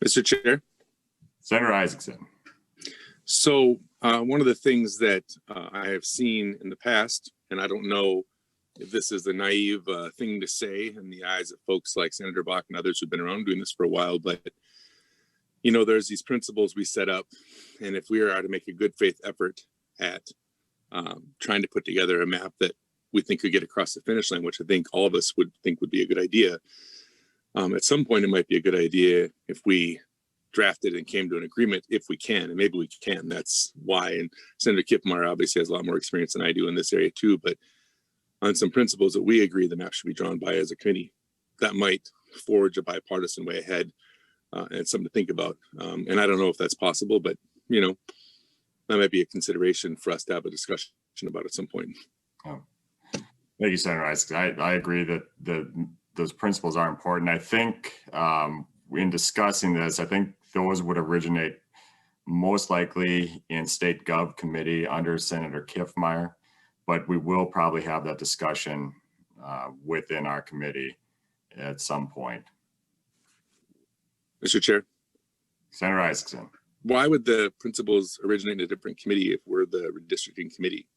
Mr. Chair. Senator Isaacson. So one of the things that I have seen in the past, and I don't know if this is a naive thing to say in the eyes of folks like Senator Bach and others who've been around doing this for a while, but you know, there's these principles we set up, and if we are to make a good faith effort at trying to put together a map that we think could get across the finish line, which I think all of us would think would be a good idea, at some point it might be a good idea if we drafted and came to an agreement, if we can, and maybe we can. That's why. And Senator Kiffmeyer obviously has a lot more experience than I do in this area too, but on some principles that we agree the map should be drawn by as a committee, that might forge a bipartisan way ahead, and something to think about. And I don't know if that's possible, but you know, that might be a consideration for us to have a discussion about at some point. Oh. Thank you, Senator Isaacson. I agree that those principles are important. I think in discussing this, I think those would originate most likely in State Gov Committee under Senator Kiffmeyer, but we will probably have that discussion within our committee at some point. Mr. Chair. Senator Isaacson. Why would the principles originate in a different committee if we're the redistricting committee?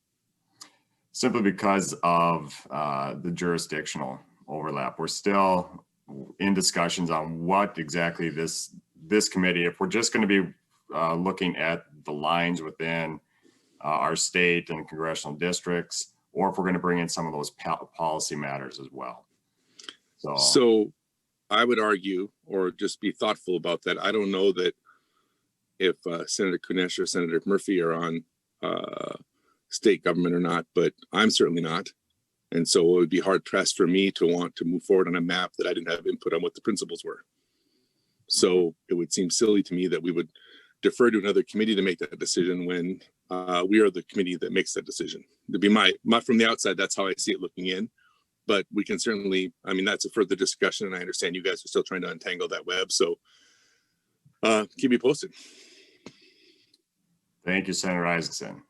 Simply because of the jurisdictional overlap. We're still in discussions on what exactly this committee, if we're just going to be looking at the lines within our state and congressional districts, or if we're going to bring in some of those policy matters as well. So I would argue, or just be thoughtful about that. I don't know that if Senator Kunesh or Senator Murphy are on state government or not, but I'm certainly not. And so it would be hard pressed for me to want to move forward on a map that I didn't have input on what the principles were. So it would seem silly to me that we would defer to another committee to make that decision when we are the committee that makes that decision. To be my from the outside, that's how I see it looking in. But we can certainly, I mean, that's a further discussion. And I understand you guys are still trying to untangle that web. So keep me posted. Thank you, Senator Isaacson.